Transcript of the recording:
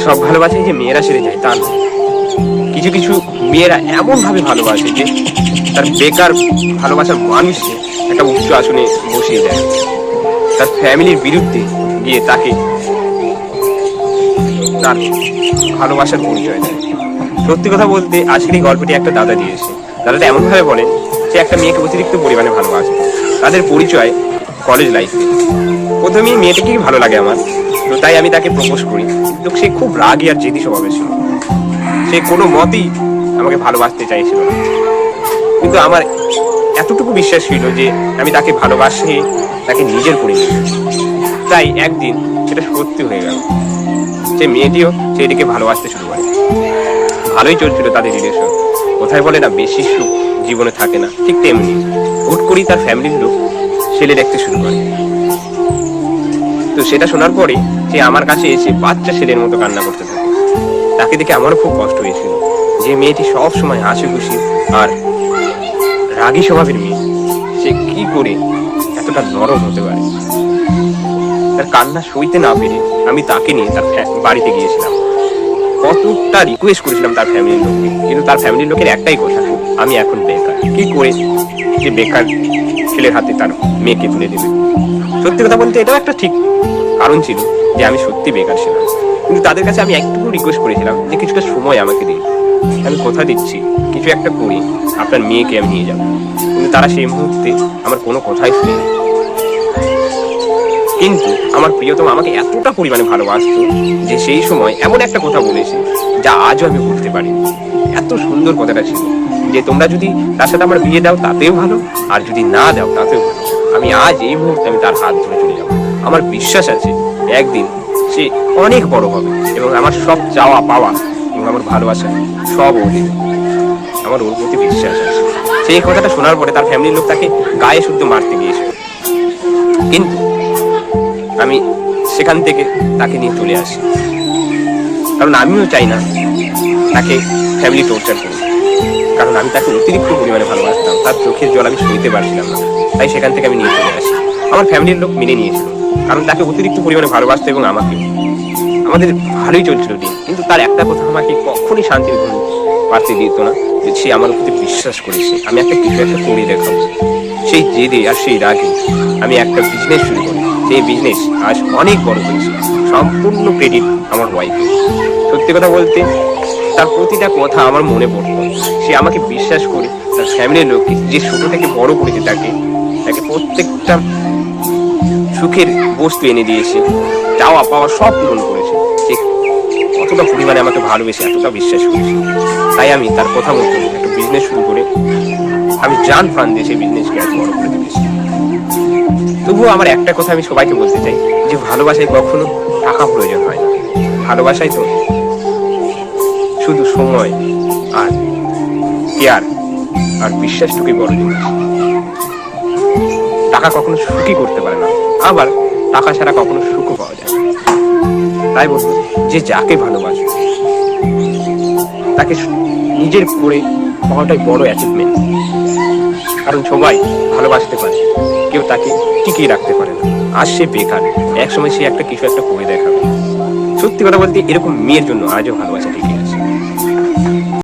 সব ভালোবাসায় যে মেয়েরা সেরে যায় তা নয়। কিছু কিছু মেয়েরা এমন ভাবে ভালোবাসে যে তার বেকার ভালোবাসার মানুষকে একটা উচ্চ আসনে বসিয়ে দেয়, তার ফ্যামিলির বিরুদ্ধে গিয়ে তাকে তার ভালোবাসার পরিচয় দেয়। সত্যি কথা বলতে আজকের এই গল্পটি একটা দাদা দিয়েছে। দাদাটা এমন ভাবে বলেন যে একটা মেয়েকে অতিরিক্ত পরিমাণে ভালোবাসে। তাদের পরিচয় কলেজ লাইফে। প্রথমেই মেয়েটাকেই ভালো লাগে আমার, তো তাই আমি তাকে প্রপোজ করি। কিন্তু সে খুব রাগী আর জেদি স্বভাবের ছিল। সে কোনো মতেই আমাকে ভালোবাসতে চাইছিল না, কিন্তু আমার এতটুকু বিশ্বাস ছিল যে আমি তাকে ভালোবাসে তাকে নিজের করে নিই। তাই একদিন সেটা সত্যি হয়ে গেল। সে মেয়েটিও সেটিকে ভালোবাসতে শুরু করে। ভালোই চলছিল তাদের রিলেশন। কোথায় বলে না বেশি সুখ জীবনে থাকে না, ঠিক তেমনি হুট করেই তার ফ্যামিলির লোক ছেলে দেখতে শুরু করে। তো সেটা শোনার পরে সে আমার কাছে এসে বাচ্চা ছেলের মতো কান্না করতে থাকে। তাকে দেখে আমারও খুব কষ্ট হয়েছিল যে মেয়েটি সব সময় হাসি খুশি আর রাগী স্বভাবের মেয়ে, সে কি করে এতটা নরম হতে পারে। তার কান্না সইতে না পেরে আমি তাকে নিয়ে তার বাড়িতে গিয়েছিলাম। কতটা রিকোয়েস্ট করেছিলাম তার ফ্যামিলির লোককে, কিন্তু তার ফ্যামিলির লোকের একটাই কথা, আমি এখন বেকার, কি করে যে বেকার ছেলের হাতে তার মেয়েকে তুলে দেবে। সত্যি কথা বলতে এটাও একটা ঠিক কারণ ছিল যে আমি সত্যি বেকার ছিলাম। কিন্তু তাদের কাছে আমি একটু রিকোয়েস্ট করেছিলাম যে কিছুটা সময় আমাকে দিন, আমি কথা দিচ্ছি কিছু একটা করি, আপনার মেয়েকে আমি নিয়ে যাবো। কিন্তু তারা সেই মুহূর্তে আমার কোনো কথাই শুনেনি। কিন্তু আমার প্রিয়তম আমাকে এতটা পরিমাণে ভালোবাসতো যে সেই সময় এমন একটা কথা বলেছে যা আজও আমি বুঝতে পারিনি। এত সুন্দর কথাটা ছিল যে তোমরা যদি তার সাথে আমার বিয়ে দাও তাতেও ভালো, আর যদি না দাও তাতেও ভালো, আমি আজ এই মুহূর্তে আমি তার হাত ধরে চলে যাবো। আমার বিশ্বাস আছে একদিন সে অনেক বড় হবে এবং আমার সব চাওয়া পাওয়া এবং আমার ভালোবাসা সব ও দেবে। আমার ওর প্রতি বিশ্বাস আছে। সেই কথাটা শোনার পরে তার ফ্যামিলির লোক তাকে গায়ে শুদ্ধ মারতে গিয়েছিল, কিন্তু আমি সেখান থেকে তাকে নিয়ে চলে আসি। কারণ আমিও চাই না তাকে ফ্যামিলি টর্চার করুন, কারণ আমি তাকে অতিরিক্ত পরিমাণে ভালোবাসতাম। তার চোখের জল আমি সইতে পারছিলাম না, তাই সেখান থেকে আমি নিয়ে চলে আসি। আমার ফ্যামিলির লোক মেনে নিয়েছিল, কারণ তাকে অতিরিক্ত পরিমাণে ভালোবাসতো এবং আমাকে। আমাদের ভালোই চলছিল দিন, কিন্তু তার একটা কথা আমাকে কখনই শান্তির ঘুম পাড়তে দিত না, যে সে আমার প্রতি বিশ্বাস করেছে আমি একটা কিছু একটা করে দেখাবো। সেই জেদে আর সেই রাগে আমি একটা বিজনেস শুরু করি। সেই বিজনেস আজ অনেক বড় হয়েছে। সম্পূর্ণ ক্রেডিট আমার ওয়াইফের। সত্যি কথা বলতে তার প্রতিটা কথা আমার মনে পড়তো। সে আমাকে বিশ্বাস করে তার ফ্যামিলির লোককে যে ছোট থেকে বড় করেছে তাকে প্রত্যেকটা সুখের বস্তু এনে দিয়েছে, চাওয়া পাওয়া সব পূরণ করেছে। সে কতটা পরিমাণে আমাকে ভালোবেসে এতটা বিশ্বাস করেছে। তাই আমি তার কথা মতো একটা বিজনেস শুরু করে আমি জান প্রাণ দিয়ে সেই বিজনেসকে আজ বড় করে তুলেছি। তবুও আমার একটা কথা আমি সবাইকে বলতে চাই যে ভালোবাসায় কখনো টাকা প্রয়োজন হয় না। ভালোবাসায় তো শুধু সময় আর কেয়ার আর বিশ্বাসটুকুই বড় জিনিস। টাকা কখনো সুখী করতে পারে না, আবার টাকা ছাড়া কখনো সুখও পাওয়া যায় না। তাই বলবো যে যাকে ভালোবাসে তাকে নিজের করে পাওয়াটাই বড় অ্যাচিভমেন্ট। কারণ সবাই ভালোবাসতে পারে, কেউ তাকে টিকিয়ে রাখতে পারে না। আজ সে বেকার, একসময় সে একটা কিছু একটা করে দেখাবে। সত্যি কথা বলতে এরকম মেয়ের জন্য আজও ভালোবাসা টিকে